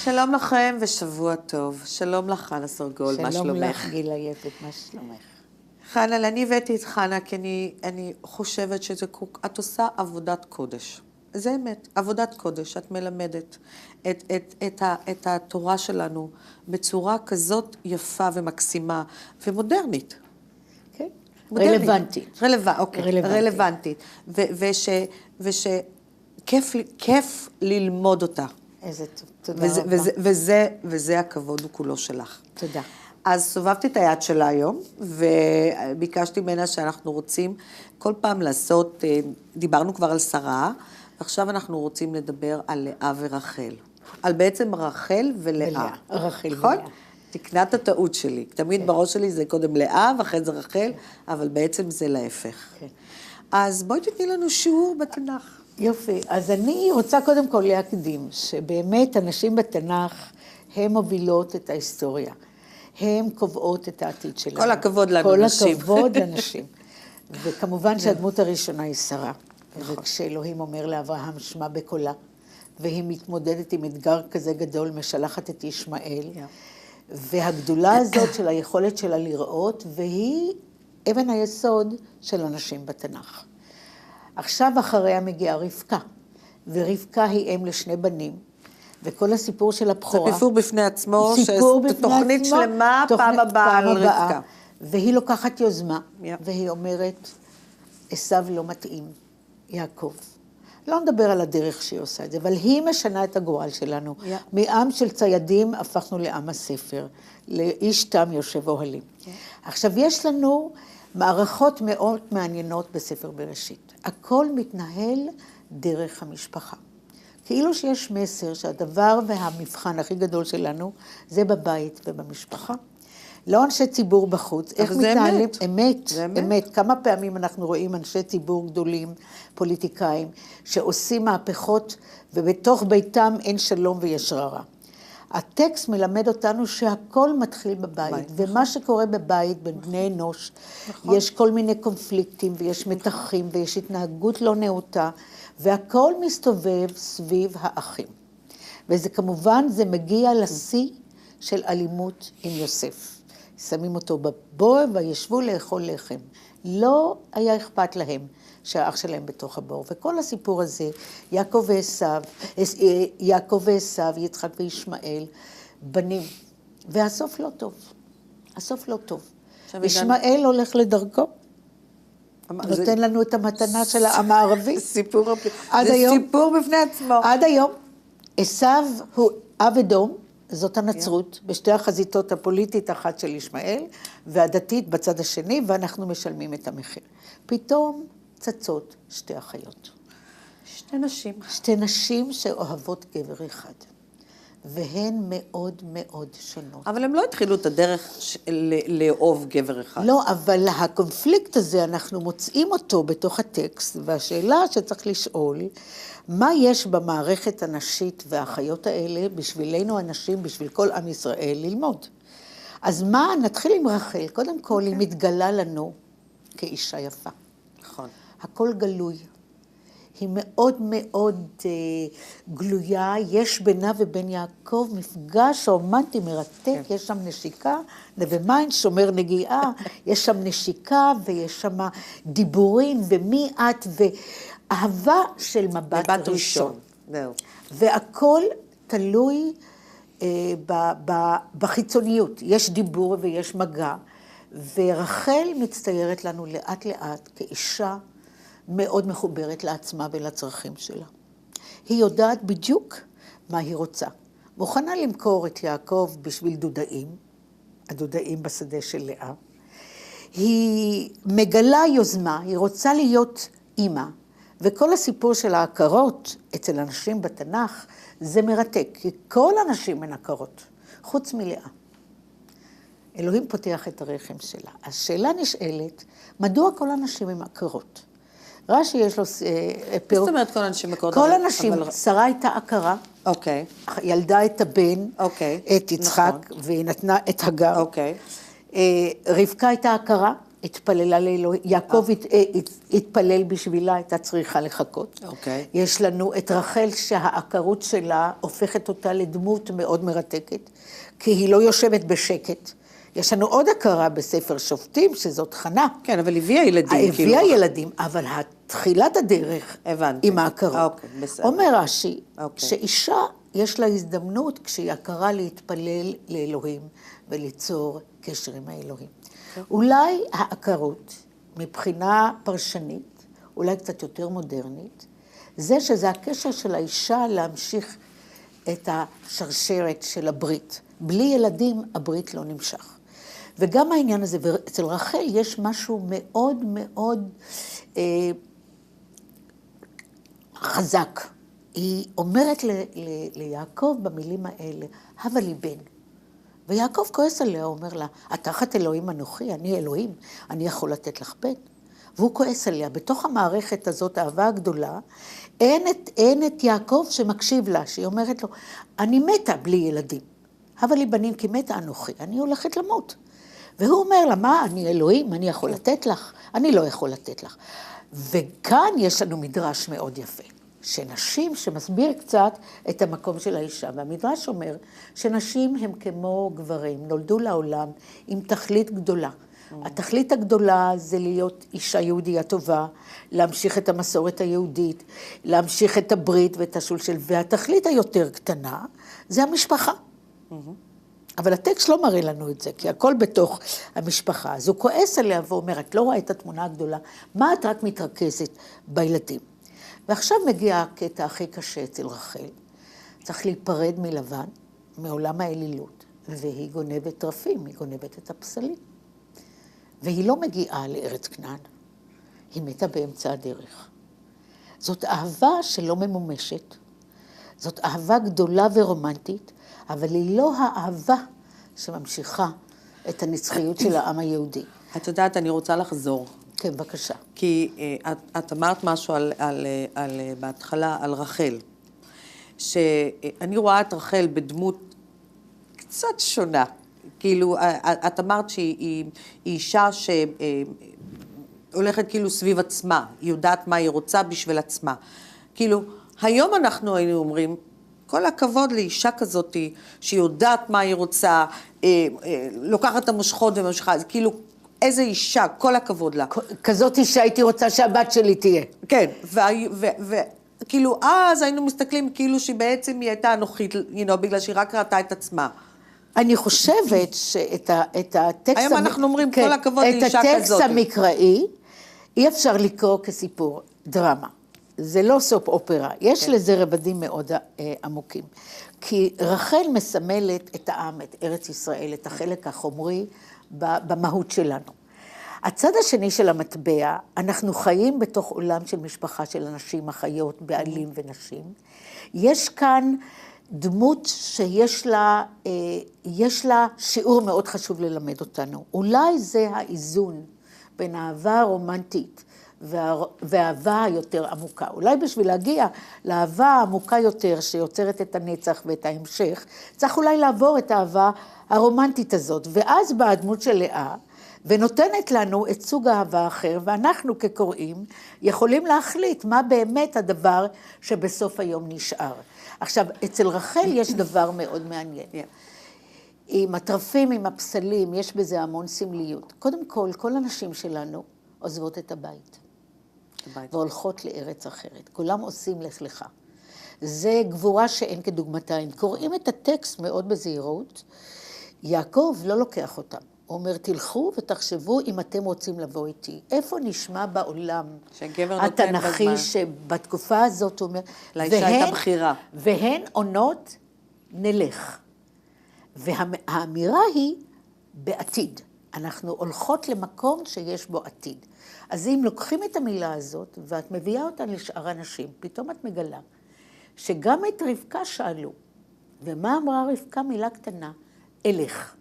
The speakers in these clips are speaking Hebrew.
שלום לכם ושבוע טוב. שלום לך, חנה סרגול, מה שלומך? שלום לך, גילה יפת, מה שלומך? חנה, אני הבאתי את חנה, כי אני חושבת את עושה עבודת קודש. זה אמת, עבודת קודש. את מלמדת את התורה שלנו בצורה כזאת יפה ומקסימה ומודרנית. כן, רלוונטית. רלוונטית. ושכיף ללמוד אותה. איזה טוב, תודה רבה. וזה הכבוד הוא כולו שלך. תודה. אז סובבתי את היד שלה היום, וביקשתי ממנה שאנחנו רוצים כל פעם לעשות, דיברנו כבר על שרה, ועכשיו אנחנו רוצים לדבר על לאה ורחל. על בעצם רחל ולאה. רחל נכון? ולאה. תקנת הטעות שלי. תמיד בראש שלי זה קודם לאה, ואחרי זה רחל, אבל בעצם זה להפך. אז בואי תתני לנו שיעור בתנ"ך. יופי, אז אני רוצה קודם כל להקדים, שבאמת הנשים בתנ"ך, הן מובילות את ההיסטוריה. הן קובעות את העתיד שלנו. כל הכבוד לנו, נשים. כל הכבוד לנשים. וכמובן שהדמות הראשונה היא שרה. וכשאלוהים אומר לאברהם שמע בקולה, והיא מתמודדת עם אתגר כזה גדול, משלחת את ישמעאל, והגדולה הזאת של היכולת שלה לראות, והיא אבן היסוד של הנשים בתנ"ך. עכשיו אחריה מגיעה רבקה, ורבקה היא אם לשני בנים, וכל הסיפור של הבכורה... זה סיפור בפני עצמו, תוכנית שלמה, פעם הבאה על רבקה. והיא לוקחת יוזמה, והיא אומרת, עשיו לא מתאים, יעקב. לא נדבר על הדרך שהיא עושה את זה, אבל היא משנה את הגורל שלנו. מעם של ציידים הפכנו לעם הספר, לאיש תם יושב אוהלים. עכשיו יש לנו מערכות מאוד מעניינות בספר בראשית. הכל מתנהל דרך המשפחה. כאילו שיש מסר שהדבר והמבחן הכי גדול שלנו זה בבית ובמשפחה. לא אנשי ציבור בחוץ. איך מתנהלים? אמת. אמת. כמה פעמים אנחנו רואים אנשי ציבור גדולים, פוליטיקאים, שעושים מהפכות ובתוך ביתם אין שלום ויש רע. הטקסט מלמד אותנו שהכל מתחיל בבית, ומה שקורה בבית בין בני אנוש, יש כל מיני קונפליקטים ויש מתחים ויש התנהגות לא נאותה, והכל מסתובב סביב האחים. וזה כמובן, זה מגיע לשיא של אלימות עם יוסף. שמים אותו בבור וישבו לאכול לחם. לא היה אכפת להם שהאח שלהם בתוך הבור. וכל הסיפור הזה, יעקב ועשיו, יצחק וישמעאל, בנים. והסוף לא טוב. הסוף לא טוב. ישמעאל הולך לדרכו. נותן לנו את המתנה של העם הערבי. זה סיפור בפני עצמו. עד היום, עשיו הוא אב אדום, זאת הנצרות, בשתי החזיתות הפוליטית, אחת של ישמעאל, והדתית בצד השני, ואנחנו משלמים את המחיר. פתאום צצות שתי אחיות. שתי נשים. שתי נשים שאוהבות גבר אחד. והן מאוד מאוד שונות. אבל הם לא התחילו את הדרך לאהוב גבר אחד. לא, אבל הקונפליקט הזה, אנחנו מוצאים אותו בתוך הטקסט, והשאלה שצריך לשאול, מה יש במערכת הנשית והחיות האלה, בשבילנו הנשים, בשביל כל עם ישראל, ללמוד? אז מה, נתחיל עם רחל. קודם כל, היא מתגלה לנו כאישה יפה. נכון. הכל גלוי. היא מאוד מאוד גלויה, יש בינה ובין יעקב מפגש רומנטי מרתק, יש שם נשיקה, נווה מים שומר נגיעה, יש שם נשיקה ויש שם דיבורים ומי את ואהבה של מבט ראשון. והכל תלוי בחיצוניות, יש דיבור ויש מגע, ורחל מצטיירת לנו לאט לאט כאישה, מאוד מחוברת לעצמה ולצרכים שלה. היא יודעת בדיוק מה היא רוצה. מוכנה למכור את יעקב בשביל דודאים, הדודאים בשדה של לאה. היא מגלה יוזמה, היא רוצה להיות אימא, וכל הסיפור של ההכרות אצל אנשים בתנ"ך זה מרתק, כי כל הנשים הן הכרות, חוץ מלאה. אלוהים פותח את הרחם שלה. השאלה נשאלת, מדוע כל הנשים הן הכרות? רש"י יש לו פירוש. זאת אומרת כל הנשים מכירות. כל הנשים, שרה הייתה עקרה. אוקיי. ילדה את הבן, את יצחק, והיא נתנה את הגר. אוקיי. רבקה הייתה עקרה, התפללה לאלוהים, יעקב התפלל בשבילה, הייתה צריכה לחכות. אוקיי. יש לנו את רחל שהעקרות שלה הופכת אותה לדמות מאוד מרתקת, כי היא לא יושבת בשקט. יש לנו עוד הכרה בספר שופטים, שזאת חנה. כן, אבל הביאה ילדים. הביאה ילדים, אבל תחילת הדרך עם ההכרה. אוקיי, בסדר. אומר רש"י, שאישה יש לה הזדמנות כשהיא הכרה להתפלל לאלוהים וליצור קשר עם האלוהים. אולי העקרות, מבחינה פרשנית, אולי קצת יותר מודרנית, שזה הקשר של האישה להמשיך את השרשרת של הברית. בלי ילדים הברית לא נמשך. וגם העניין הזה, ואצל רחל יש משהו מאוד מאוד חזק. היא אומרת ליעקב במילים האלה, הבה לי בן. ויעקב כועס עליה, הוא אומר לה, את תחת אלוהים אנוכי, אני אלוהים, אני יכול לתת לך בן. והוא כועס עליה. בתוך המערכת הזאת, האהבה הגדולה, אין את יעקב שמקשיב לה, שהיא אומרת לו, אני מתה בלי ילדים. הבה לי בנים כי מתה אנוכי, אני הולכת למות. והוא אומר לה, מה, אני אלוהים, אני יכול לתת לך? אני לא יכול לתת לך. וכאן יש לנו מדרש מאוד יפה. שנשים, שמסביר קצת את המקום של האישה, והמדרש אומר שנשים הם כמו גברים, נולדו לעולם עם תכלית גדולה. התכלית הגדולה זה להיות אישה יהודייה טובה, להמשיך את המסורת היהודית, להמשיך את הברית ואת השולשל, והתכלית היותר קטנה זה המשפחה. אבל הטקסט לא מראה לנו את זה, כי הכל בתוך המשפחה. אז הוא כועס עליה ואומר, את לא רואה את התמונה הגדולה, מה את רק מתרכזת בילדים? ועכשיו מגיע הקטע הכי קשה אצל רחל. צריך להיפרד מלבן, מעולם האלילות, והיא גונבת טרפים, היא גונבת את הפסלים. והיא לא מגיעה לארץ כנען, היא מתה באמצע הדרך. זאת אהבה שלא ממומשת, זאת אהבה גדולה ורומנטית, אבל היא לא האהבה שממשיכה את הנצחיות של העם היהודי. את יודעת, אני רוצה לחזור. כן, בבקשה. כי את אמרת משהו בהתחלה על רחל, שאני רואה את רחל בדמות קצת שונה. כאילו, את אמרת שהיא אישה שהולכת כאילו סביב עצמה, היא יודעת מה היא רוצה בשביל עצמה. כאילו, היום אנחנו היינו אומרים, כל הכבוד לאישה כזאת שיודעת מה היא רוצה, לוקחת את המושכות וממשיכה, אז כאילו, איזה אישה, כל הכבוד לה. כזאת אישה הייתי רוצה שהבת שלי תהיה. כן, וכאילו אז היינו מסתכלים כאילו שהיא בעצם היא הייתה אנוכית, בגלל שהיא רק ראתה את עצמה. אני חושבת שאת הטקסט... היום אנחנו אומרים כל הכבוד לאישה כזאת. את הטקסט המקראי אי אפשר לקרוא כסיפור דרמה. זה לא סופ אופרה, יש לזה רבדים מאוד עמוקים. כי רחל מסמלת את העם, את ארץ ישראל, את החלק החומרי במהות שלנו. הצד השני של המטבע, אנחנו חיים בתוך עולם של משפחה של אנשים, אחיות, בעלים ונשים. יש כאן דמות שיש לה שיעור מאוד חשוב ללמד אותנו. אולי זה האיזון בין האהבה הרומנטית והאהבה היותר עמוקה. אולי בשביל להגיע לאהבה העמוקה יותר שיוצרת את הנצח ואת ההמשך, צריך אולי לעבור את האהבה הרומנטית הזאת. ואז באה הדמות של לאה, ונותנת לנו את סוג האהבה האחר, ואנחנו כקוראים יכולים להחליט מה באמת הדבר שבסוף היום נשאר. עכשיו, אצל רחל יש דבר מאוד מעניין. עם הטרפים, עם הפסלים, יש בזה המון סמליות. קודם כל, כל הנשים שלנו עוזבות את הבית. והולכות לארץ אחרת. כולם עושים לך לך. זה גבורה שאין כדוגמתה. אם קוראים את הטקסט מאוד בזהירות, יעקב לא לוקח אותם. הוא אומר, תלכו ותחשבו אם אתם רוצים לבוא איתי. איפה נשמע בעולם התנ"כי שבתקופה הזאת הוא אומר, לאישה הייתה בחירה. והן עונות נלך. והאמירה היא בעתיד. אנחנו הולכות למקום שיש בו עתיד. אז אם לוקחים את המילה הזאת ואת מביאה אותה לשאר אנשים, פתאום את מגלה שגם את רבקה שאלו. ומה אמרה רבקה? מילה קטנה, אלך.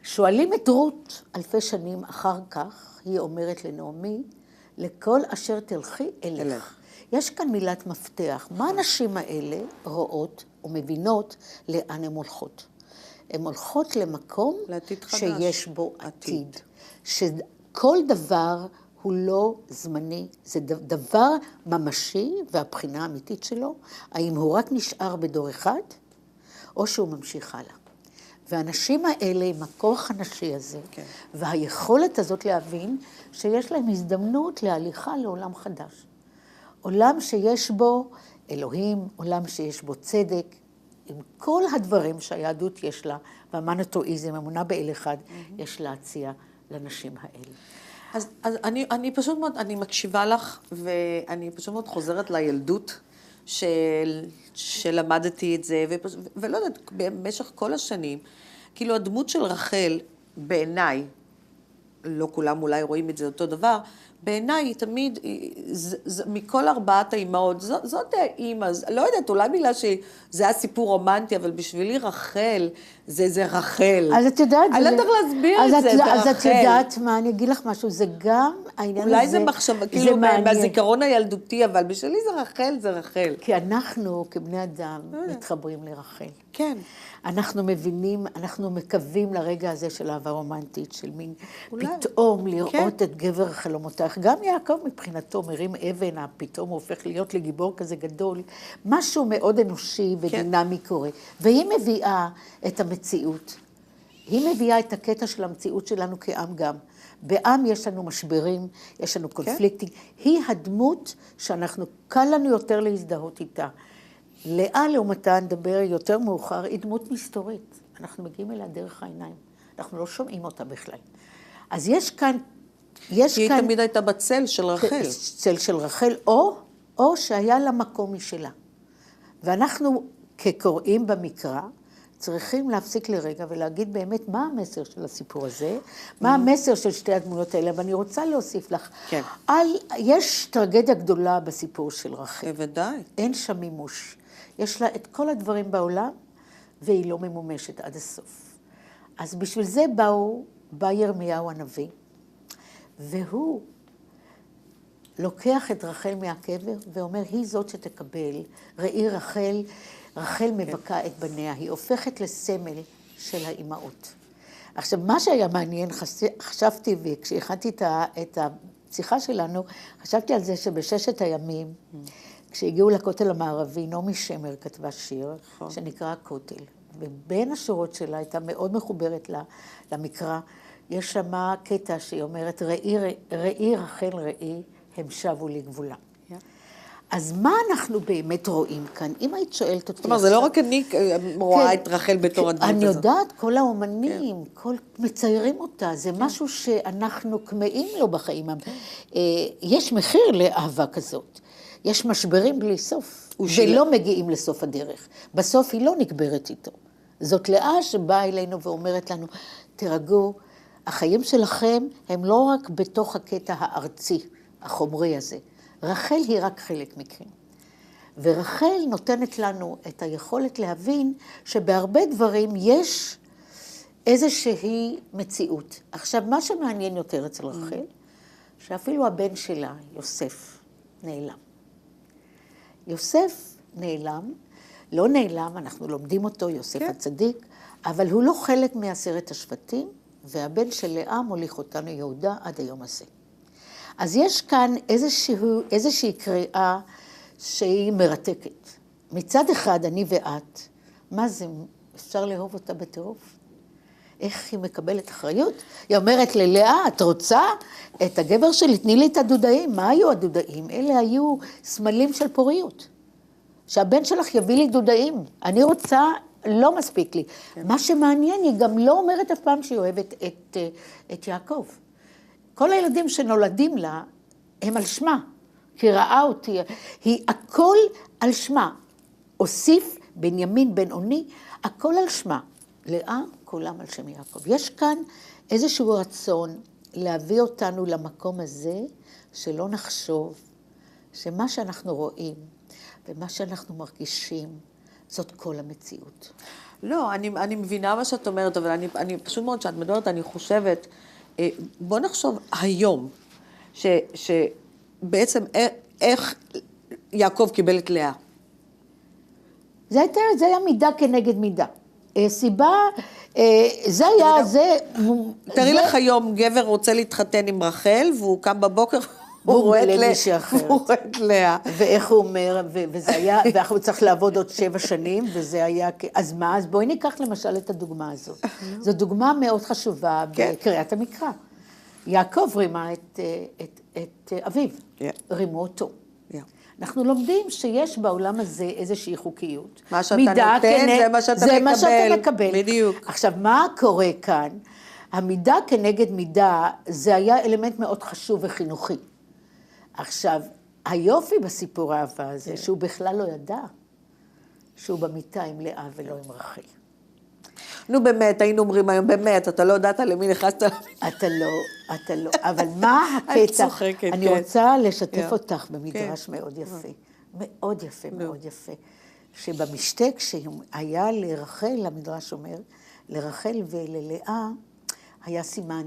שואלים את רות אלפי שנים אחר כך, היא אומרת לנעמי, לכל אשר תלכי אלך. יש כאן מילת מפתח. מה הנשים האלה רואות ומבינות לאן הן הולכות? הן הולכות למקום שיש בו עתיד. שכל דבר הוא לא זמני, זה דבר ממשי, והבחינה האמיתית שלו, האם הוא רק נשאר בדור אחד, או שהוא ממשיך הלאה. והאנשים האלה, עם הכוח הנשי הזה, כן. והיכולת הזאת להבין שיש להם הזדמנות להליכה לעולם חדש. עולם שיש בו אלוהים, עולם שיש בו צדק, עם כל הדברים שהיהדות יש לה, והמונותאיזם, אמונה באל אחד, יש להציע לנשים האלה. אז אני פשוט מאוד, אני מקשיבה לך, ואני פשוט מאוד חוזרת לילדות שלמדתי את זה, ולא יודעת, במשך כל השנים, כאילו הדמות של רחל, בעיניי, לא כולם אולי רואים את זה אותו דבר, בעיניי היא תמיד, מכל ארבעת האימהות, זאת האימא, לא יודעת, אולי בגלל שזה היה סיפור רומנטי, אבל בשבילי רחל, זה רחל. אז את יודעת, אני לא יודעת להסביר את זה, זה רחל. אז את יודעת מה, אני אגיד לך משהו, זה גם העניין הזה, אולי זה מחשבה, כאילו מהזיכרון הילדותי, אבל בשבילי זה רחל, זה רחל. כי אנחנו, כבני אדם, מתחברים לרחל. כן. אנחנו מבינים, אנחנו מקווים לרגע הזה של אהבה רומנטית, של מין פתאום לראות את גבר חלומותייך. גם יעקב מבחינתו מרים אבן, פתאום הוא הופך להיות לגיבור כזה גדול. משהו מאוד אנושי ודינמי קורה. והיא מביאה את המציאות. היא מביאה את הקטע של המציאות שלנו כעם גם. בעם יש לנו משברים, יש לנו קונפליקטים. היא הדמות שאנחנו, קל לנו יותר להזדהות איתה. לאה לעומתה נדבר יותר מאוחר, היא דמות מסתורית. אנחנו מגיעים אליה דרך העיניים. אנחנו לא שומעים אותה בכלל. אז יש כאן, היא תמיד הייתה בצל של רחל. צל של רחל, או שהיה לה מקום משלה. ואנחנו כקוראים במקרא, צריכים להפסיק לרגע ולהגיד באמת מה המסר של הסיפור הזה, מה המסר של שתי הדמויות האלה, ואני רוצה להוסיף לך. כן. יש טרגדיה גדולה בסיפור של רחל. בוודאי. אין שם מימוש. יש לה את כל הדברים בעולם, והיא לא ממומשת עד הסוף. אז בשביל זה בא ירמיהו הנביא, והוא לוקח את רחל מהקבר, ואומר, היא זאת שתקבל, ראי רחל, רחל מבכה את בניה, היא הופכת לסמל של האימהות. עכשיו, מה שהיה מעניין, חשבתי, וכשהכנתי את השיחה שלנו, חשבתי על זה שבששת הימים, כשהגיעו לכותל המערבי, נעמי שמר כתבה שיר, שנקרא הכותל. ובין השורות שלה הייתה מאוד מחוברת למקרא, יש שם קטע שהיא אומרת, ראי רחל ראי, הם שבו לגבולם. אז מה אנחנו באמת רואים כאן? אם היית שואלת אותי... זאת אומרת, זה לא רק אני רואה את רחל בתור הדמות הזאת. אני יודעת, כל האומנים, מציירים אותה, זה משהו שאנחנו כמאים לו בחיים. יש מחיר לאהבה כזאת. יש משברים בלי סוף, ולא מגיעים לסוף הדרך. בסוף היא לא נקברת איתו. זאת לאה שבאה אלינו ואומרת לנו, תרגעו, החיים שלכם הם לא רק בתוך הקטע הארצי, החומרי הזה. רחל היא רק חלק מכם. ורחל נותנת לנו את היכולת להבין שבהרבה דברים יש איזושהי מציאות. עכשיו, מה שמעניין יותר אצל רחל, שאפילו הבן שלה, יוסף, נעלם. יוסף נעלם, לא נעלם, אנחנו לומדים אותו, יוסף הצדיק, אבל הוא לא חלק מעשרת השבטים, והבן של לאה מוליך אותנו יהודה עד היום הזה. אז יש כאן איזושהי קריאה שהיא מרתקת. מצד אחד, אני ואת, מה זה, אפשר לאהוב אותה בטירוף? איך היא מקבלת אחריות? היא אומרת ללאה, את רוצה את הגבר שלי, תני לי את הדודאים. מה היו הדודאים? אלה היו סמלים של פוריות. שהבן שלך יביא לי דודאים. אני רוצה, לא מספיק לי. כן. מה שמעניין, היא גם לא אומרת אף פעם שהיא אוהבת את יעקב. כל הילדים שנולדים לה, הם על שמה. כי ראה אותי, היא הכל על שמה. אוסיף בנימין בן אוני, הכל על שמה. לאה, כולם על שם יעקב. יש כאן איזשהו רצון להביא אותנו למקום הזה, שלא נחשוב שמה שאנחנו רואים ומה שאנחנו מרגישים, זאת כל המציאות. לא, אני מבינה מה שאת אומרת, אבל אני פשוט מאוד שאת מדברת, אני חושבת, בוא נחשוב היום, שבעצם איך יעקב קיבל את לאה. זה היה מידה כנגד מידה. סיבה, זה היה, תראי לך היום, גבר רוצה להתחתן עם רחל, והוא קם בבוקר, הוא רואה את לאה. ואיך הוא אומר, וזה היה, ואנחנו צריך לעבוד עוד 7 שנים, וזה היה, אז מה? אז בואי ניקח למשל את הדוגמה הזאת. זו דוגמה מאוד חשובה בקריאת המקרא. יעקב רימה את אביו, רימו אותו. אנחנו לומדים שיש בעולם הזה איזושהי חוקיות. מה שאתה נותן, זה מה שאתה מקבל. זה מה שאתה מקבל. בדיוק. עכשיו, מה קורה כאן? המידה כנגד מידה, זה היה אלמנט מאוד חשוב וחינוכי. עכשיו, היופי בסיפור האהבה הזה, שהוא בכלל לא ידע, שהוא במיטה עם לאה ולא עם רחל. נו באמת, היינו אומרים היום, באמת, אתה לא יודעת למי נכנסת למיטה. אתה לא, אבל מה הקטע? אני צוחקת, אני רוצה לשתף אותך במדרש מאוד יפה, מאוד יפה, מאוד יפה, שבמשתה כשהיה לרחל, המדרש אומר, לרחל וללאה, היה סימן,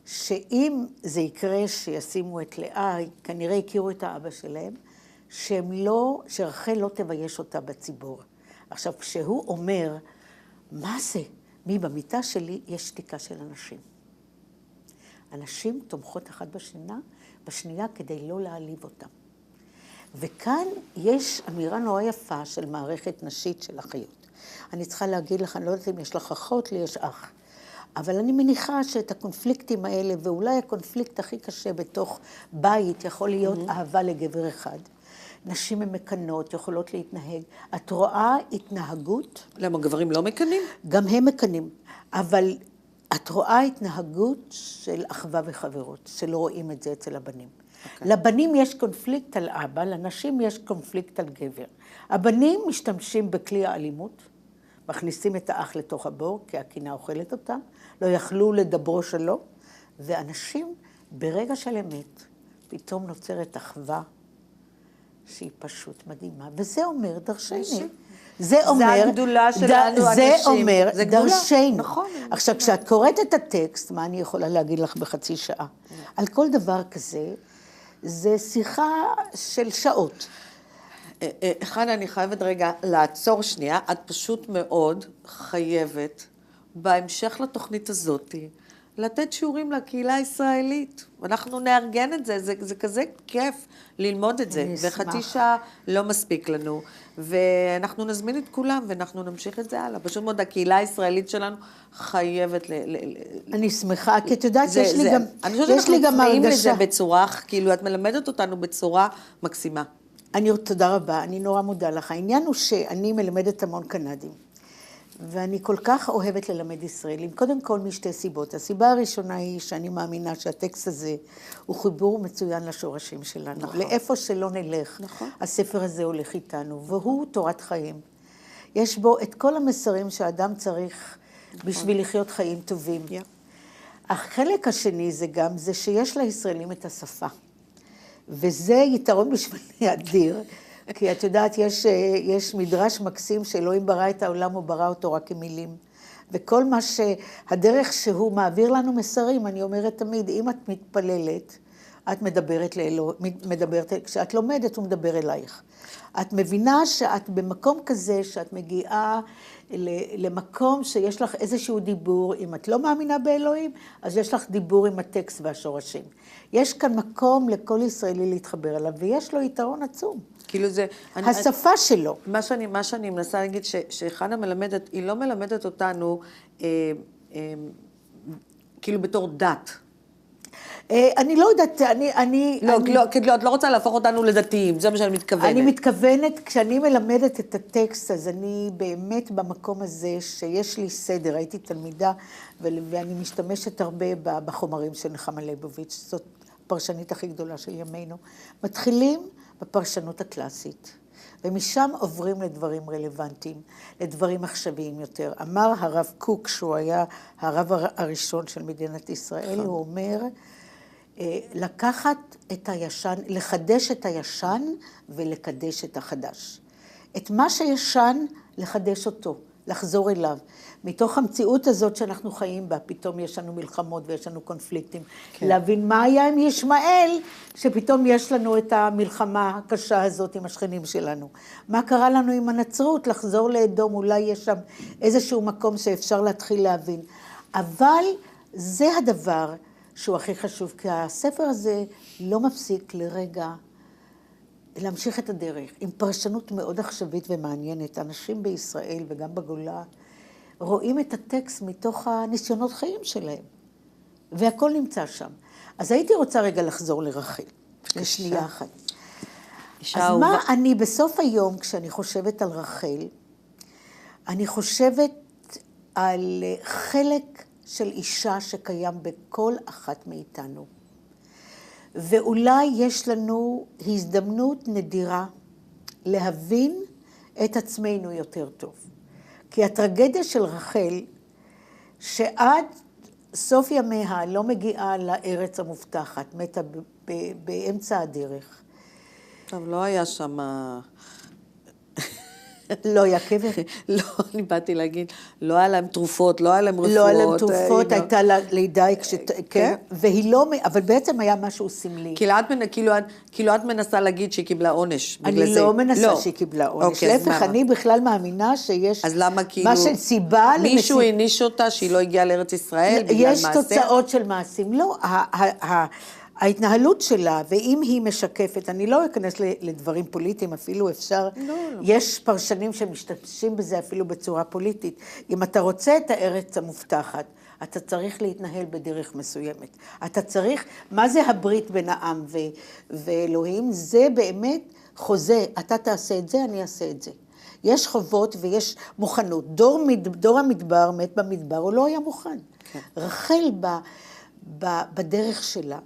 שאם זה יקרה שישימו את לאה, כנראה הכירו את האבא שלהם, שרחל לא תבייש אותה בציבור. עכשיו, כשהוא אומר, מה זה? מי במיטה שלי יש שתיקה של אנשים. אנשים תומכות אחת בשנייה כדי לא להעליב אותם. וכאן יש אמירה נורא יפה של מערכת נשית של אחיות. אני צריכה להגיד לך, אני לא יודעת אם יש לך אחות, לי יש אח. אבל אני מניחה שאת הקונפליקטים האלה, ואולי הקונפליקט הכי קשה בתוך בית, יכול להיות אהבה לגבר אחד. נשים הן מקנות, יכולות להתנהג. את רואה התנהגות? למה גברים לא מקנים? גם הם מקנים. אבל את רואה התנהגות של אחווה וחברות, שלא רואים את זה אצל הבנים. לבנים יש קונפליקט על אבא, לנשים יש קונפליקט על גבר. הבנים משתמשים בכלי האלימות, מכניסים את האח לתוך הבור, כי הקינה אוכלת אותם, לא יכלו לדברו שלו, ואנשים ברגע של אמת, פתאום נוצרת אחווה, שהיא פשוט מדהימה, וזה אומר דרשני. זה אומר, זה הגדולה שלנו אנשים. זה אומר דרשני. נכון. עכשיו, כשאת קוראת את הטקסט, מה אני יכולה להגיד לך בחצי שעה? על כל דבר כזה, זה שיחה של שעות. אחד, אני חייבת רגע לעצור שנייה, את פשוט מאוד חייבת, בהמשך לתוכנית הזאת, לתת שיעורים לקהילה הישראלית. אנחנו נארגן את זה, זה כזה כיף ללמוד את זה. וחצי שעה לא מספיק לנו. ואנחנו נזמין את כולם, ואנחנו נמשיך את זה הלאה. פשוט מאוד, הקהילה הישראלית שלנו חייבת אני שמחה, כי את יודעת, יש לי גם הרגשה. אני חושבת שאנחנו צמאים לזה בצורה, כאילו את מלמדת אותנו בצורה מקסימה. תודה רבה, אני נורא מודה לך. העניין הוא שאני מלמדת המון קנדים. ואני כל כך אוהבת ללמד ישראלים, קודם כל משתי סיבות. הסיבה הראשונה היא שאני מאמינה שהטקסט הזה הוא חיבור מצוין לשורשים שלנו. נכון. לאיפה שלא נלך, נכון. הספר הזה הולך איתנו, והוא תורת חיים. יש בו את כל המסרים שהאדם צריך נכון. בשביל לחיות חיים טובים. Yeah. החלק השני זה גם זה שיש לישראלים את השפה. וזה יתרון בשבילי אדיר. כי את יודעת, יש מדרש מקסים שאלוהים ברא את העולם, הוא ברא אותו רק עם מילים. וכל מה הדרך שהוא מעביר לנו מסרים, אני אומרת תמיד, אם את מתפללת, את מדברת לאלוהים, כשאת לומדת, הוא מדבר אלייך. את מבינה שאת במקום כזה, שאת מגיעה למקום שיש לך איזשהו דיבור, אם את לא מאמינה באלוהים, אז יש לך דיבור עם הטקסט והשורשים. יש כאן מקום לכל ישראלי להתחבר אליו, ויש לו יתרון עצום. כאילו זה... השפה שלו. מה שאני מנסה להגיד, שחנה מלמדת, היא לא מלמדת אותנו כאילו בתור דת. אני לא יודעת, את לא רוצה להפוך אותנו לדתיים, זה מה שאני מתכוונת. אני מתכוונת, כשאני מלמדת את הטקסט, אז אני באמת במקום הזה שיש לי סדר, הייתי תלמידה, ואני משתמשת הרבה בחומרים של נחמה ליבוביץ', זאת הפרשנית הכי גדולה של ימינו. מתחילים בפרשנות הקלאסית, ומשם עוברים לדברים רלוונטיים, לדברים עכשוויים יותר. אמר הרב קוק, שהוא היה הרב הראשון של מדינת ישראל, הוא אומר, לקחת את הישן, לחדש את הישן ולקדש את החדש. את מה שישן, לחדש אותו, לחזור אליו. מתוך המציאות הזאת שאנחנו חיים בה, פתאום יש לנו מלחמות ויש לנו קונפליקטים. כן. להבין מה היה עם ישמעאל, שפתאום יש לנו את המלחמה הקשה הזאת עם השכנים שלנו. מה קרה לנו עם הנצרות, לחזור לאדום, אולי יש שם איזשהו מקום שאפשר להתחיל להבין. אבל זה הדבר שהוא הכי חשוב, כי הספר הזה לא מפסיק לרגע להמשיך את הדרך, עם פרשנות מאוד עכשווית ומעניינת. אנשים בישראל וגם בגולה רואים את הטקסט מתוך הניסיונות חיים שלהם, והכל נמצא שם. אז הייתי רוצה רגע לחזור לרחל, לשנייה אחת. אז מה אני בסוף היום, כשאני חושבת על רחל, אני חושבת על חלק של אישה שקיים בכל אחת מאיתנו. ואולי יש לנו הזדמנות נדירה להבין את עצמנו יותר טוב. כי הטרגדיה של רחל, שעד סוף ימיה לא מגיעה לארץ המובטחת, מתה באמצע הדרך. טוב, לא היה שם... לא היה קבר? לא, אני באתי להגיד, לא היה להם תרופות, לא היה להם רפואות. לא היה להם תרופות, הייתה לידה, כן, והיא לא, אבל בעצם היה משהו סמלי. כאילו את מנסה להגיד שהיא קיבלה עונש, בגלל זה. אני לא מנסה שהיא קיבלה עונש, להפך, אני בכלל מאמינה שיש... אז למה כאילו... מה של סיבה... מישהו העניש אותה שהיא לא הגיעה לארץ ישראל בגלל מעשה? יש תוצאות של מעשים, לא, ההתנהלות שלה, ואם היא משקפת, אני לא אכנס לדברים פוליטיים, אפילו אפשר, יש פרשנים שמשתמשים בזה אפילו בצורה פוליטית. אם אתה רוצה את הארץ המובטחת, אתה צריך להתנהל בדרך מסוימת. אתה צריך, מה זה הברית בין העם ואלוהים? זה באמת חוזה, אתה תעשה את זה, אני אעשה את זה. יש חובות ויש מוכנות. דור המדבר מת במדבר, הוא לא היה מוכן. רחל בדרך שלה,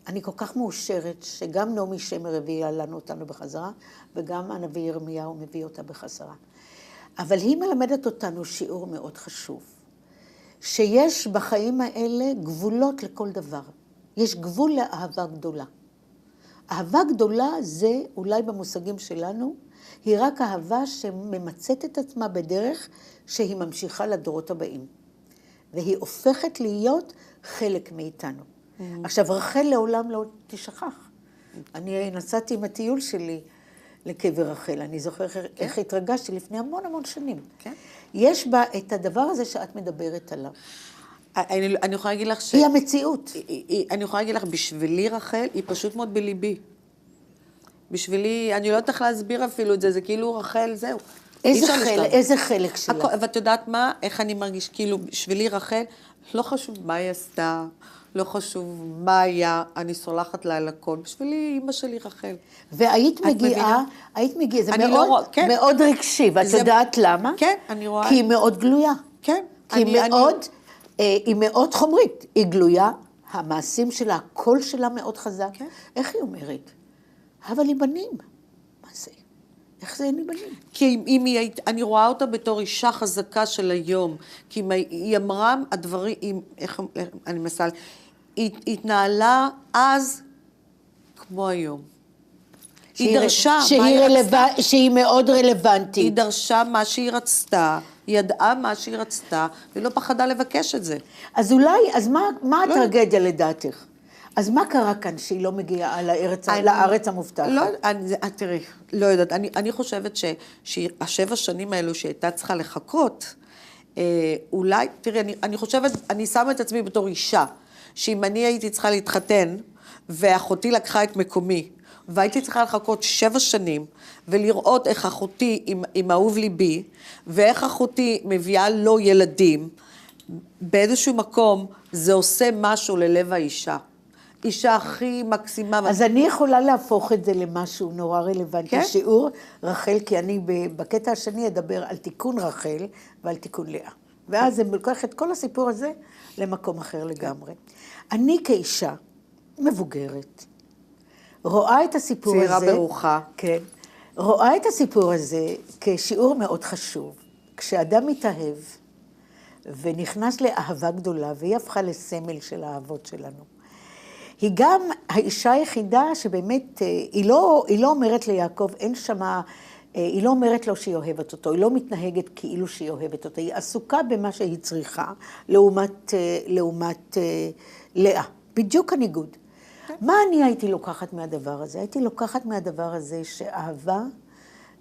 אני כל כך מאושרת שגם נעמי שמר הביאה לנו אותנו בחזרה, וגם הנביא ירמיהו מביא אותה בחזרה. אבל היא מלמדת אותנו שיעור מאוד חשוב, שיש בחיים האלה גבולות לכל דבר. יש גבול לאהבה גדולה. אהבה גדולה זה, אולי במושגים שלנו, היא רק אהבה שממצאת את עצמה בדרך שהיא ממשיכה לדורות הבאים. והיא הופכת להיות חלק מאיתנו. עכשיו, רחל לעולם לא תשכח. אני נסעתי עם הטיול שלי לקבר רחל. אני זוכר איך התרגשתי לפני המון שנים. יש בה את הדבר הזה שאת מדברת עליו. אני יכולה להגיד לך היא המציאות. אני יכולה להגיד לך, בשבילי רחל היא פשוט מאוד בליבי. בשבילי, אני לא יודעת איך להסביר אפילו את זה, זה כאילו רחל, זהו. איזה חלק שלה? ואת יודעת מה? איך אני מרגיש? כאילו, בשבילי רחל, לא חשוב מה היא עשתה, לא חשוב מה היה, אני סולחת לה על הכל. בשבילי, אמא שלי רחל. והיית מגיעה, זה מאוד רגשי, ואת יודעת למה? כן, אני רואה. כי היא מאוד גלויה. כן. כי היא מאוד חומרית. היא גלויה, המעשים שלה, הקול שלה מאוד חזק. איך היא אומרת? אבל היא בנים. מה זה? איך זה אין לי בנים? כי אני רואה אותה בתור אישה חזקה של היום, כי היא אמרה הדברים, אני מסל, היא התנהלה אז כמו היום. היא דרשה מה היא רצתה. שהיא מאוד רלוונטית. היא דרשה מה שהיא רצתה, היא ידעה מה שהיא רצתה, והיא לא פחדה לבקש את זה. אז אולי, מה הטרגדיה לדעתך? אז מה קרה כאן שהיא לא מגיעה לארץ המובטחת? לא, תראי, לא יודעת. אני חושבת שהשבע שנים האלו שהייתה צריכה לחכות, אולי, תראי, אני חושבת, אני שמה את עצמי בתור אישה, שאם אני הייתי צריכה להתחתן, ואחותי לקחה את מקומי, והייתי צריכה לחכות 7 שנים, ולראות איך אחותי עם אהוב ליבי, ואיך אחותי מביאה לו ילדים, באיזשהו מקום זה עושה משהו ללב האישה. אישה הכי מקסימה. אז אני יכולה להפוך את זה למשהו נורא רלוונטי. כן? שיעור רחל, כי אני בקטע השני אדבר על תיקון רחל ועל תיקון לאה. ואז זה לוקח את כל הסיפור הזה למקום אחר לגמרי. אני כאישה מבוגרת, רואה את הסיפור הזה... צעירה ברוחה. כן. רואה את הסיפור הזה כשיעור מאוד חשוב. כשאדם מתאהב ונכנס לאהבה גדולה, והיא הפכה לסמל של האהבות שלנו. היא גם האישה היחידה שבאמת, היא לא אומרת ליעקב, אין שמה היא לא אומרת לו שהיא אוהבת אותו, היא לא מתנהגת כאילו שהיא אוהבת אותו, היא עסוקה במה שהיא צריכה, לעומת לאה. בדיוק הניגוד. מה אני הייתי לוקחת מהדבר הזה? הייתי לוקחת מהדבר הזה שאהבה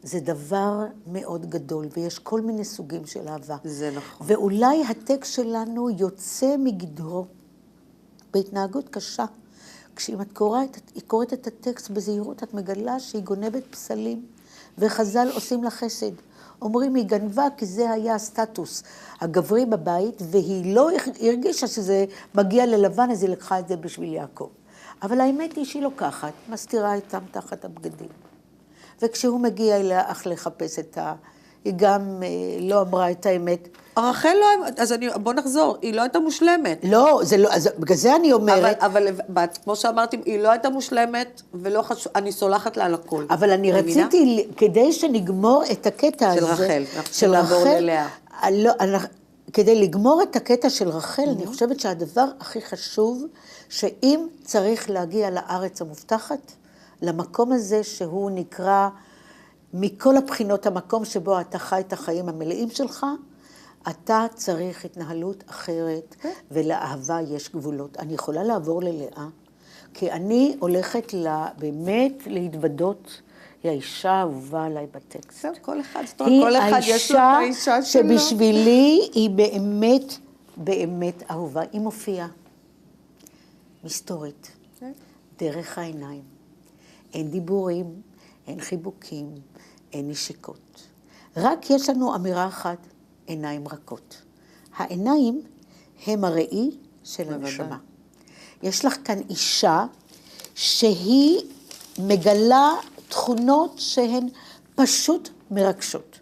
זה דבר מאוד גדול, ויש כל מיני סוגים של אהבה. זה נכון. ואולי הטקסט שלנו יוצא מגדרו בהתנהגות קשה. כשאם את קוראת את הטקסט בזהירות, את מגלה שהיא גונבת פסלים, וחז"ל עושים לה חסד. אומרים, היא גנבה כי זה היה הסטטוס הגברי בבית, והיא לא הרגישה שזה מגיע ללבן, אז היא לקחה את זה בשביל יעקב. אבל האמת היא שהיא לוקחת, מסתירה איתם תחת הבגדים. וכשהוא מגיע אליה אך לחפש היא גם לא אמרה את האמת. רחל לא, אז בוא נחזור, היא לא הייתה מושלמת. לא, אז בגלל זה אני אומרת. אבל כמו שאמרתי, היא לא הייתה מושלמת, ולא חשוב, אני סולחת לה על הכל. אבל אני רציתי, כדי שנגמור את הקטע הזה. של רחל, של לעבור ללאה. כדי לגמור את הקטע של רחל, אני חושבת שהדבר הכי חשוב, שאם צריך להגיע לארץ המובטחת, למקום הזה שהוא נקרא, מכל הבחינות המקום שבו אתה חי את החיים המלאים שלך, אתה צריך התנהלות אחרת, ולאהבה יש גבולות. אני יכולה לעבור ללאה, כי אני הולכת באמת להתוודות, היא האישה האהובה עליי בטקסט. כל אחד יש לו את האישה שלו. שבשבילי היא באמת, באמת אהובה. היא מופיעה מסתורית, דרך העיניים. אין דיבורים, אין חיבוקים, אין נשיקות. רק יש לנו אמירה אחת, עיניים רכות. העיניים הם הראי של הנשמה. יש לך כאן אישה שהיא מגלה תכונות שהן פשוט מרגשות.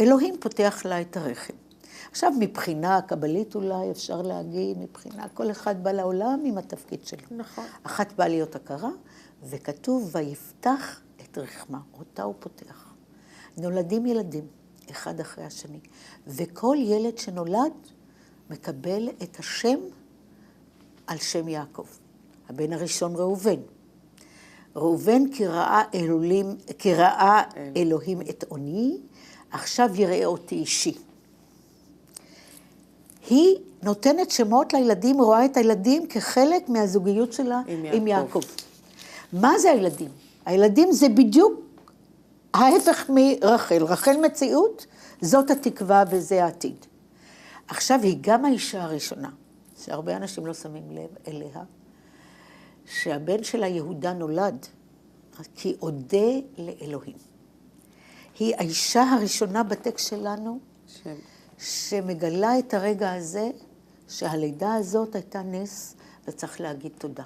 אלוהים פותח לה את הרחם. עכשיו מבחינה קבלית אולי אפשר להגיד, מבחינה כל אחד בא לעולם עם התפקיד שלו. נכון. אחת באה להיות הכרה, וכתוב ויפתח את רחמה, אותה הוא פותח. נולדים ילדים, אחד אחרי השני, וכל ילד שנולד מקבל את השם על שם יעקב. הבן הראשון ראובן. ראובן כי ראה אלוהים את עוני, עכשיו יראה אותי אישי. היא נותנת שמות לילדים, רואה את הילדים כחלק מהזוגיות שלה עם יעקב. מה זה הילדים? הילדים זה בדיוק ההפך מרחל. רחל מציאות, זאת התקווה וזה העתיד. עכשיו היא גם האישה הראשונה, שהרבה אנשים לא שמים לב אליה, שהבן שלה יהודה נולד, כי אודה לאלוהים. היא האישה הראשונה בטקסט שלנו, שמגלה את הרגע הזה, שהלידה הזאת הייתה נס, וצריך להגיד תודה.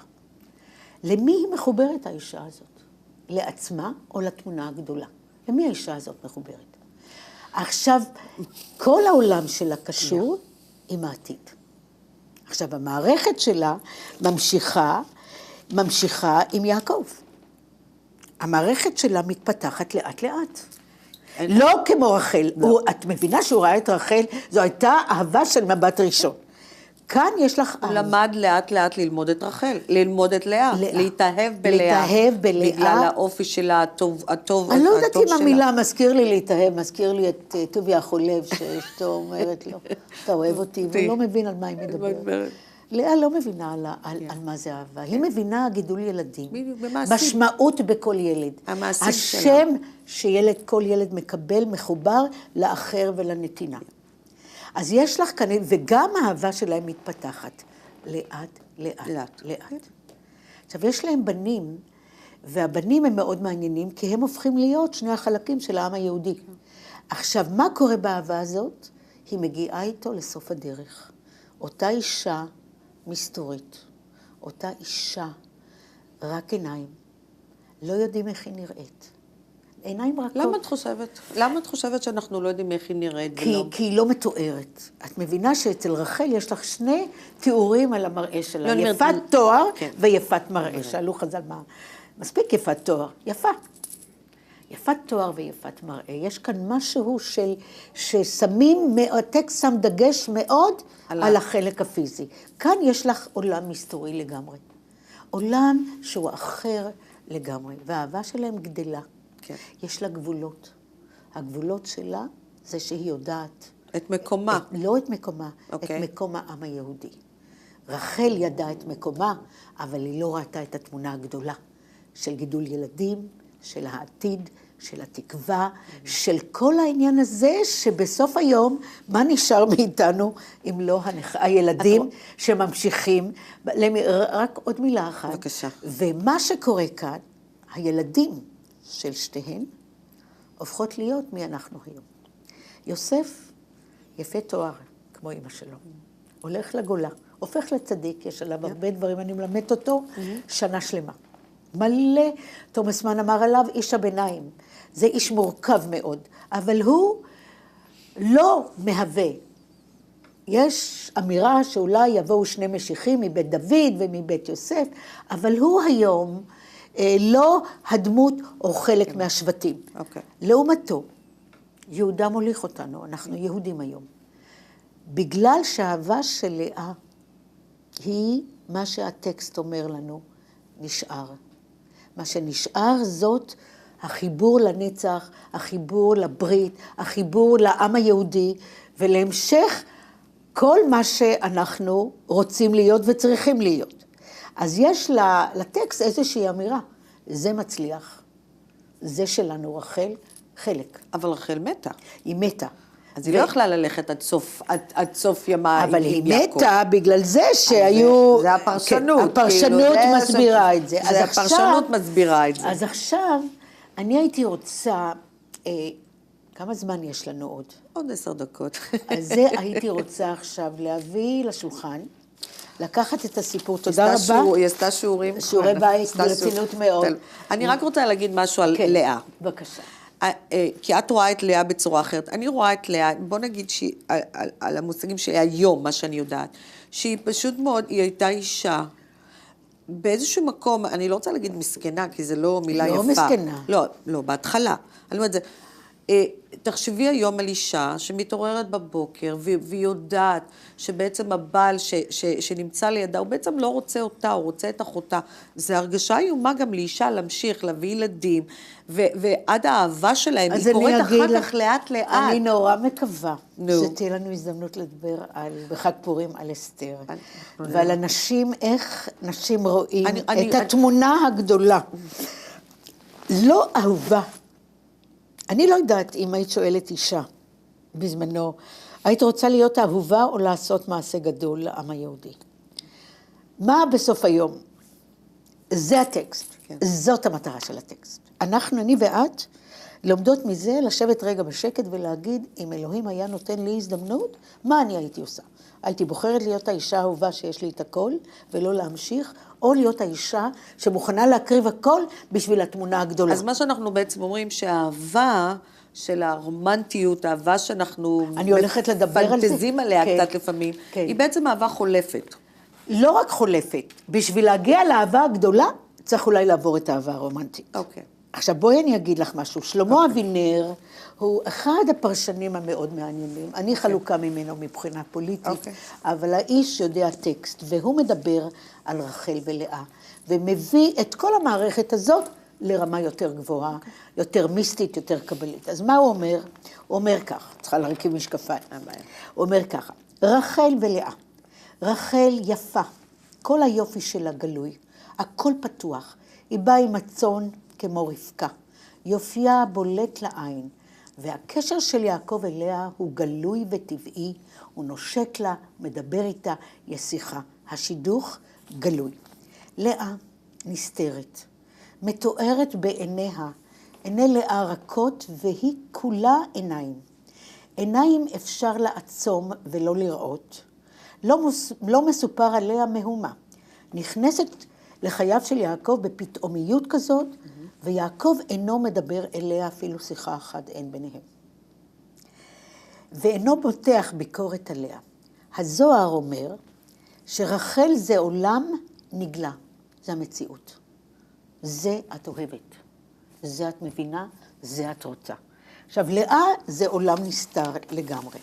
למי היא מחוברת האישה הזאת? לעצמה או לתמונה הגדולה? למי האישה הזאת מחוברת? עכשיו, כל העולם שלה קשור עם העתיד. עכשיו, המערכת שלה ממשיכה עם יעקב. המערכת שלה מתפתחת לאט לאט. לא כמו רחל. את מבינה שהוא ראה את רחל, זו הייתה אהבה של מבט ראשון. כאן יש לך הוא למד לאט לאט ללמוד את רחל, ללמוד את לאה, להתאהב בלאה. בגלל האופי שלה, הטוב. אני לא יודעת אם המילה מזכיר לי להתאהב, מזכיר לי את טוביה החולב, שאשתו אומרת לו, אתה אוהב אותי, והוא לא מבין על מה היא מדברת. לאה לא מבינה על מה זה אהבה, היא מבינה גידול ילדים, משמעות בכל ילד. השם שכל ילד מקבל מחובר לאחר ולנתינה. אז יש לך כאן, וגם האהבה שלהם מתפתחת, לאט. עכשיו, יש להם בנים, והבנים הם מאוד מעניינים, כי הם הופכים להיות שני החלקים של העם היהודי. עכשיו, מה קורה באהבה הזאת? היא מגיעה איתו לסוף הדרך. אותה אישה מסתורית, אותה אישה, רק עיניים, לא יודעים איך היא נראית. עיניים רכות. למה את חושבת שאנחנו לא יודעים איך היא נראית? כי היא לא מתוארת. את מבינה שאצל רחל יש לך שני תיאורים על המראה שלה. יפת תואר ויפת מראה. שאלו חז"ל מה? מספיק יפת תואר. יפת תואר ויפת מראה. יש כאן משהו ששמים, הטקסט שם דגש מאוד על החלק הפיזי. כאן יש לך עולם מסתורי לגמרי. עולם שהוא אחר לגמרי. והאהבה שלהם גדלה. כן. יש לה גבולות. הגבולות שלה זה שהיא יודעת... את מקומה. לא את מקומה, אוקיי. את מקום העם היהודי. רחל ידעה את מקומה, אבל היא לא ראתה את התמונה הגדולה של גידול ילדים, של העתיד, של התקווה, של כל העניין הזה שבסוף היום, מה נשאר מאיתנו אם לא הילדים שממשיכים? רק עוד מילה אחת. בבקשה. ומה שקורה כאן, הילדים של שתיהן הופכות להיות מי אנחנו היום. יוסף, יפה תואר, כמו אמא שלו, הולך לגולה, הופך לצדיק, יש עליו הרבה דברים, אני מלמדת אותו שנה שלמה. מלא, תומס מן אמר עליו, איש הביניים. זה איש מורכב מאוד, אבל הוא לא מהווה. יש אמירה שאולי יבואו שני משיחים מבית דוד ומבית יוסף, אבל הוא היום לא הדמות או חלק מהשבטים. לעומתו, יהודה מוליך אותנו, אנחנו יהודים היום. בגלל שהאהבה של לאה היא מה שהטקסט אומר לנו, נשאר. מה שנשאר זאת החיבור לנצח, החיבור לברית, החיבור לעם היהודי, ולהמשך כל מה שאנחנו רוצים להיות וצריכים להיות. אז יש לטקסט איזושהי אמירה, זה מצליח, זה שלנו רחל, חלק. אבל רחל מתה. היא מתה. אז היא לא יכלה ללכת עד סוף ימה עם יעקב. אבל היא מתה בגלל זה שהיו... זה הפרשנות. הפרשנות מסבירה את זה. זה הפרשנות מסבירה את זה. אז עכשיו, אני הייתי רוצה... כמה זמן יש לנו עוד? עוד 10 דקות. אז זה הייתי רוצה עכשיו להביא לשולחן, לקחת את הסיפור. תודה רבה. היא עשתה שיעורים. שיעורי בית ברצינות מאוד. אני רק רוצה להגיד משהו על לאה. בבקשה. כי את רואה את לאה בצורה אחרת. אני רואה את לאה, בוא נגיד על המושגים שלי היום, מה שאני יודעת, שהיא פשוט מאוד, היא הייתה אישה, באיזשהו מקום, אני לא רוצה להגיד מסכנה, כי זה לא מילה יפה. לא מסכנה. לא, בהתחלה. אני אומרת, תחשבי היום על אישה שמתעוררת בבוקר, והיא יודעת שבעצם הבעל שנמצא לידה, הוא בעצם לא רוצה אותה, הוא רוצה את אחותה. זה הרגשה איומה גם לאישה להמשיך, להביא ילדים, ועד האהבה שלהם, היא קוראת אחר כך לאט לאט. אני נורא מקווה שתהיה לנו הזדמנות לדבר בחג פורים על אסתר, ועל אנשים, איך נשים רואים את התמונה הגדולה. לא אהובה. אני לא יודעת אם היית שואלת אישה בזמנו, היית רוצה להיות אהובה או לעשות מעשה גדול לעם היהודי? מה בסוף היום? זה הטקסט, כן. זאת המטרה של הטקסט. אני ואת לומדות מזה לשבת רגע בשקט ולהגיד, אם אלוהים היה נותן לי הזדמנות, מה אני הייתי עושה? הייתי בוחרת להיות האישה האהובה שיש לי את הכל, ולא להמשיך, או להיות האישה שמוכנה להקריב הכל בשביל התמונה הגדולה. אז מה שאנחנו בעצם אומרים, שהאהבה של הרומנטיות, האהבה שאנחנו אני הולכת לדבר על זה. מפנטזים עליה כן. קצת לפעמים, כן. היא בעצם אהבה חולפת. לא רק חולפת, בשביל להגיע לאהבה הגדולה, צריך אולי לעבור את האהבה הרומנטית. אוקיי. עכשיו בואי אני אגיד לך משהו, שלמה אבינר הוא אחד הפרשנים המאוד מעניינים, אני חלוקה ממנו מבחינה פוליטית, אבל האיש יודע טקסט, והוא מדבר על רחל ולאה, ומביא את כל המערכת הזאת לרמה יותר גבוהה, יותר מיסטית, יותר קבלית. אז מה הוא אומר? הוא אומר כך, צריכה להרכיב משקפיים, הוא אומר ככה, רחל ולאה, רחל יפה, כל היופי שלה גלוי, הכל פתוח, היא באה עם הצאן כמו רבקה, יופייה בולט לעין, והקשר של יעקב אליה הוא גלוי וטבעי, הוא נושק לה, מדבר איתה, יש שיחה. השידוך גלוי. לאה נסתרת, מתוארת בעיניה, עיני לאה רכות והיא כולה עיניים. עיניים אפשר לעצום ולא לראות. לא מסופר עליה מהומה. נכנסת לחייו של יעקב בפתאומיות כזאת, ויעקב אינו מדבר אליה אפילו שיחה אחת אין ביניהם. ואינו בוטח ביקורת עליה. הזוהר אומר שרחל זה עולם נגלה, זה המציאות. זה את אוהבת, זה את מבינה, זה את רוצה. עכשיו, לאה זה עולם נסתר לגמרי.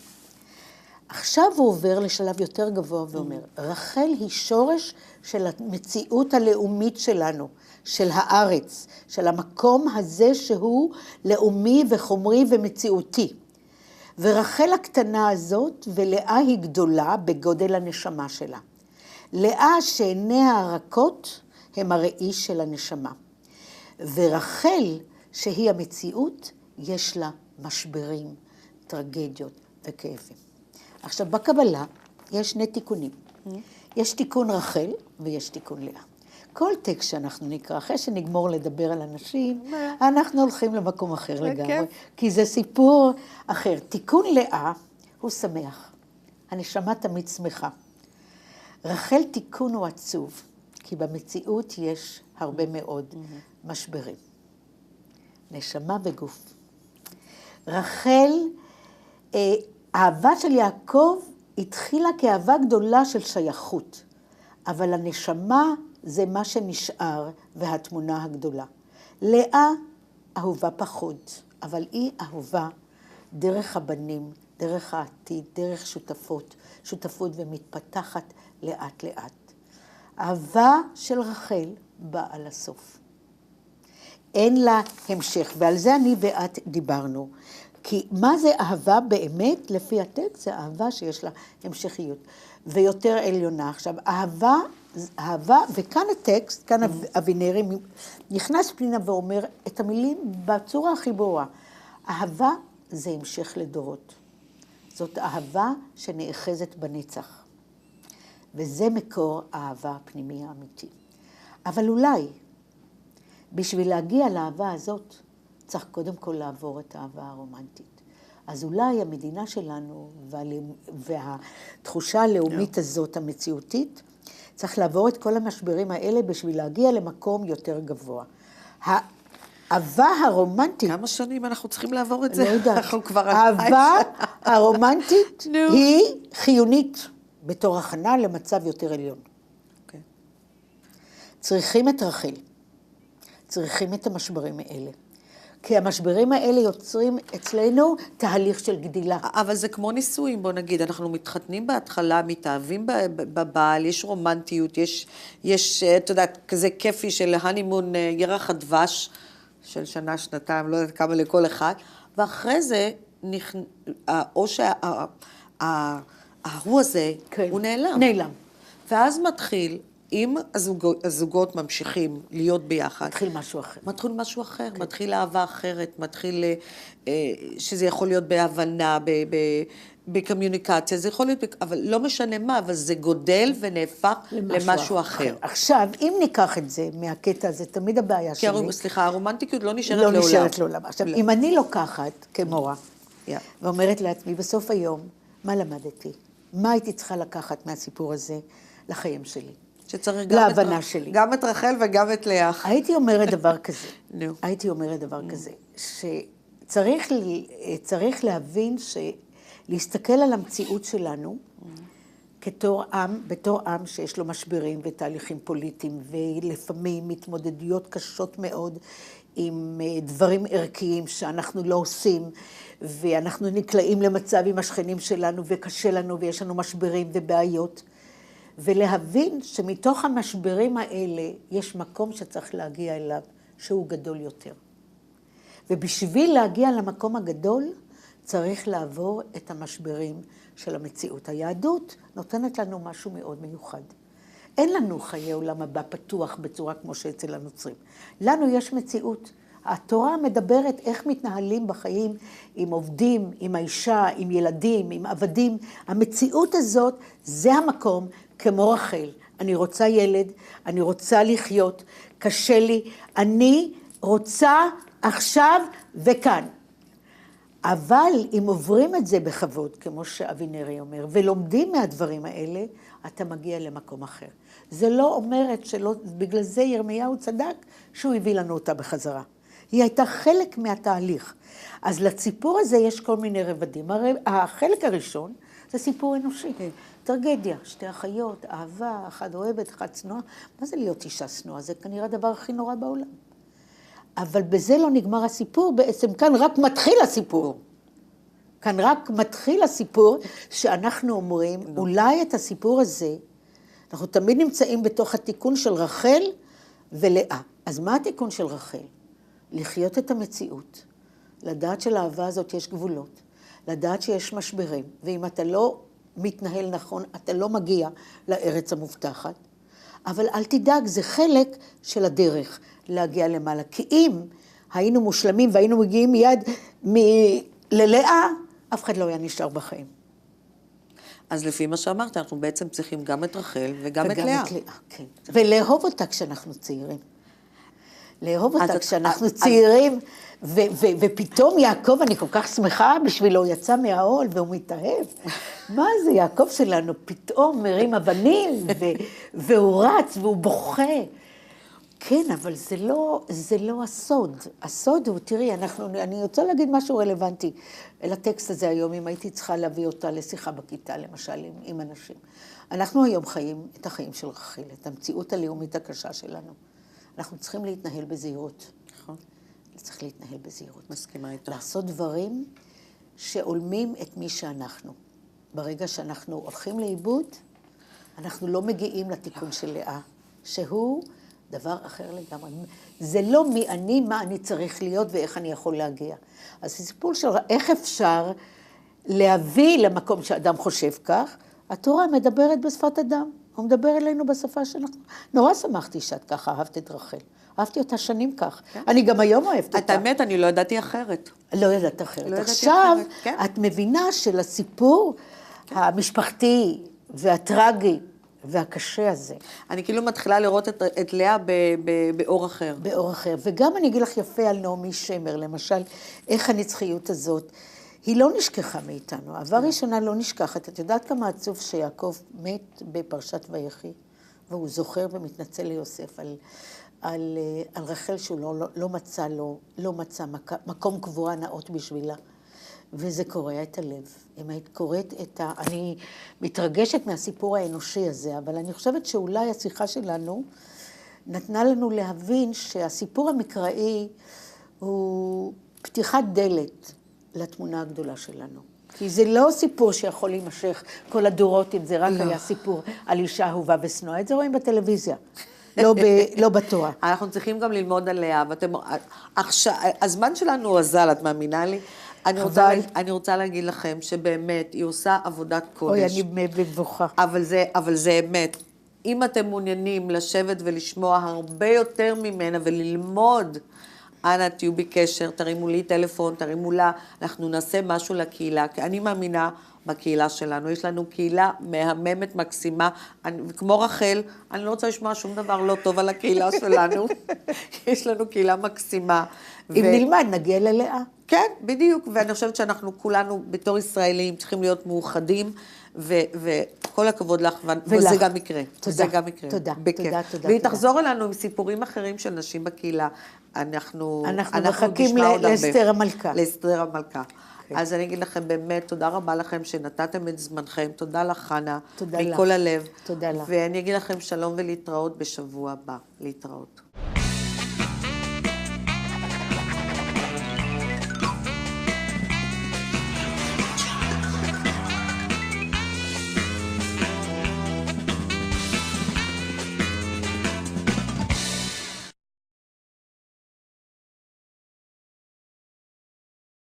עכשיו הוא עובר לשלב יותר גבוה ואומר, רחל היא שורש של המציאות הלאומית שלנו, של הארץ, של המקום הזה שהוא לאומי וחומרי ומציאותי. ורחל הקטנה הזאת, ולאה היא גדולה בגודל הנשמה שלה. לאה שעיניה הרכות הם הראי של הנשמה. ורחל, שהיא המציאות, יש לה משברים, טרגדיות וכאבים. עכשיו, בקבלה יש שני תיקונים. יש תיקון רחל ויש תיקון לאה. כל טקסט שאנחנו נקרא, אחרי שנגמור לדבר על אנשים, אנחנו הולכים למקום אחר לגמרי. כי זה סיפור אחר. תיקון לאה הוא שמח. הנשמה תמיד שמחה. רחל תיקון הוא עצוב, כי במציאות יש הרבה מאוד משברים. נשמה וגוף. רחל, אהבה של יעקב התחילה כאהבה גדולה של שייכות, אבל הנשמה זה מה שנשאר והתמונה הגדולה. לאה אהובה פחות, אבל היא אהובה דרך הבנים, דרך העתיד, דרך שותפות ומתפתחת לאט לאט. אהבה של רחל באה לסוף. אין לה המשך, ועל זה אני ואת דיברנו. כי מה זה אהבה באמת? לפי הטקסט זה אהבה שיש לה המשכיות, ויותר עליונה. עכשיו, אהבה, וכאן הטקסט, כאן אבינרי, נכנס פנינה ואומר את המילים בצורה הכי ברורה. אהבה זה המשך לדורות. זאת אהבה שנאחזת בנצח. וזה מקור האהבה הפנימי האמיתי. אבל אולי, בשביל להגיע לאהבה הזאת, צריך קודם כל לעבור את האהבה הרומנטית. אז אולי המדינה שלנו והתחושה הלאומית הזאת, המציאותית, צריך לעבור את כל המשברים האלה בשביל להגיע למקום יותר גבוה. האהבה הרומנטית... כמה שנים אנחנו צריכים לעבור את זה? לא יודעת. כבר... האהבה הרומנטית היא חיונית בתור הכנה למצב יותר עליון. אוקיי. צריכים את רחל. צריכים את המשברים האלה. כי המשברים האלה יוצרים אצלנו תהליך של גדילה. אבל זה כמו נישואים, בוא נגיד, אנחנו מתחתנים בהתחלה, מתאהבים בבעל, יש רומנטיות, יש, אתה יודע, כזה כיפי של הנימון ירח הדבש, של שנה, שנתיים, לא יודעת כמה לכל אחד, ואחרי זה, או שההוא הזה, כן. הוא נעלם. נעלם. ואז מתחיל, אם הזוגות ממשיכים להיות ביחד, מתחיל משהו אחר. מתחיל משהו אחר, כן. מתחיל אהבה אחרת, מתחיל שזה יכול להיות בהבנה, בקומיוניקציה, זה יכול להיות, אבל לא משנה מה, אבל זה גודל ונהפך למשהו אחר. עכשיו, אם ניקח את זה מהקטע הזה, תמיד הבעיה שלי... סליחה, הרומנטיקיות לא נשארת לעולם. לא נשארת לעולם. עכשיו, אם אני לוקחת כמורה, Yeah. ואומרת לעצמי, בסוף היום, מה למדתי? מה הייתי צריכה לקחת מהסיפור הזה לחיים שלי? שצריך להבנה שלי. גם את רחל וגם את לאה. הייתי אומרת דבר כזה. נו. הייתי אומרת דבר כזה, שצריך להבין להסתכל על המציאות שלנו בתור עם שיש לו משברים ותהליכים פוליטיים, ולפעמים התמודדויות קשות מאוד עם דברים ערכיים שאנחנו לא עושים, ואנחנו נקלעים למצב עם השכנים שלנו, וקשה לנו, ויש לנו משברים ובעיות. ולהבין שמתוך המשברים האלה יש מקום שצריך להגיע אליו, שהוא גדול יותר. ובשביל להגיע למקום הגדול, צריך לעבור את המשברים של המציאות. היהדות נותנת לנו משהו מאוד מיוחד. אין לנו חיי עולם הבא פתוח בצורה כמו שאצל הנוצרים. לנו יש מציאות. התורה מדברת איך מתנהלים בחיים עם עובדים, עם האישה, עם ילדים, עם עבדים. המציאות הזאת, זה המקום כמו רחל. אני רוצה ילד, אני רוצה לחיות, קשה לי, אני רוצה עכשיו וכאן. אבל אם עוברים את זה בכבוד, כמו שאבינרי אומר, ולומדים מהדברים האלה, אתה מגיע למקום אחר. זה לא אומרת שלא, בגלל זה ירמיהו צדק שהוא הביא לנו אותה בחזרה. היא הייתה חלק מהתהליך. אז לציפור הזה יש כל מיני רבדים. החלק הראשון זה סיפור אנושי. טרגדיה, שתי אחיות, אהבה, אחד אוהבת, אחד צנועה. מה זה להיות אישה צנועה? זה כנראה הדבר הכי נורא בעולם. אבל בזה לא נגמר הסיפור, בעצם כאן רק מתחיל הסיפור. כאן רק מתחיל הסיפור שאנחנו אומרים, אולי את הסיפור הזה, אנחנו תמיד נמצאים בתוך התיקון של רחל ולאה. אז מה התיקון של רחל? לחיות את המציאות, לדעת שלאהבה הזאת יש גבולות, לדעת שיש משברים, ואם אתה לא מתנהל נכון, אתה לא מגיע לארץ המובטחת, אבל אל תדאג, זה חלק של הדרך להגיע למעלה. כי אם היינו מושלמים והיינו מגיעים מיד ללאה, אף אחד לא היה נשאר בחיים. אז לפי מה שאמרת, אנחנו בעצם צריכים גם את רחל וגם את לאה. כן. ולאהוב אותה כשאנחנו צעירים. לאהוב אותה כשאנחנו צעירים, ופתאום יעקב, אני כל כך שמחה בשבילו, יצא מהעול והוא מתאהב. מה זה, יעקב שלנו פתאום מרים אבנים, והוא רץ והוא בוכה. כן, אבל זה לא הסוד. הסוד הוא, תראי, אני רוצה להגיד משהו רלוונטי לטקסט הזה היום, אם הייתי צריכה להביא אותה לשיחה בכיתה, למשל, עם אנשים. אנחנו היום חיים את החיים של רחל, את המציאות הלאומית הקשה שלנו. אנחנו צריכים להתנהל בזהירות. נכון. צריך להתנהל בזהירות. מסכימה איתך. לעשות דברים שעולמים את מי שאנחנו. ברגע שאנחנו הולכים לאיבוד, אנחנו לא מגיעים לתיקון של לאה, שהוא דבר אחר לגמרי. זה לא מי אני, מה אני צריך להיות ואיך אני יכול להגיע. אז זה סיפור של איך אפשר להביא למקום שאדם חושב כך, התורה מדברת בשפת אדם. הוא מדבר אלינו בשפה שאנחנו... נורא שמחתי שאת ככה אהבת את רחל. אהבתי אותה שנים כך. כן. אני גם היום אוהבת אותה. את האמת, אני לא ידעתי אחרת. לא ידעת אחרת. עכשיו, כן. את מבינה שלסיפור המשפחתי והטרגי והקשה הזה. אני כאילו מתחילה לראות את לאה באור אחר. באור אחר. וגם אני אגיד לך יפה על נעמי שמר, למשל, איך הנצחיות הזאת, היא לא נשכחה מאיתנו. העבר ראשונה לא נשכחת. את יודעת כמה עצוב שיעקב מת בפרשת ויחי, והוא זוכר ומתנצל ליוסף על רחל שהוא לא מצא מקום קבורה נאות בשבילה. וזה קורע את הלב. אם היית קוראת אני מתרגשת מהסיפור האנושי הזה, אבל אני חושבת שאולי השיחה שלנו נתנה לנו להבין שהסיפור המקראי הוא פתיחת דלת לתמונה הגדולה שלנו. כי זה לא סיפור שיכול להימשך כל הדורות, אם זה רק היה סיפור על אישה אהובה ושנואה. את זה רואים בטלוויזיה. לא בתורה. אנחנו צריכים גם ללמוד עליה, הזמן שלנו אזל, את מאמינה לי? אני רוצה להגיד לכם שבאמת היא עושה עבודת קודש. אוי, אני מבוכה. אבל זה אמת. אם אתם מעוניינים לשבת ולשמוע הרבה יותר ממנה וללמוד, אנא תהיו בקשר, תרימו לי טלפון, תרימו לה, אנחנו נעשה משהו לקהילה, כי אני מאמינה בקהילה שלנו, יש לנו קהילה מהממת, מקסימה, כמו רחל, אני לא רוצה לשמוע שום דבר לא טוב על הקהילה שלנו, יש לנו קהילה מקסימה. אם נלמד, נגיע ללאה. כן, בדיוק, ואני חושבת שאנחנו כולנו בתור ישראלים צריכים להיות מאוחדים, וכל הכבוד לך, וזה גם יקרה. תודה, תודה, תודה. והיא תחזור אלינו עם סיפורים אחרים של נשים בקהילה. אנחנו מחכים לאסתר המלכה. לאסתר המלכה. אז אני אגיד לכם באמת, תודה רבה לכם שנתתם את זמנכם, תודה לך חנה, מכל הלב. תודה לך. ואני אגיד לכם שלום ולהתראות בשבוע הבא, להתראות.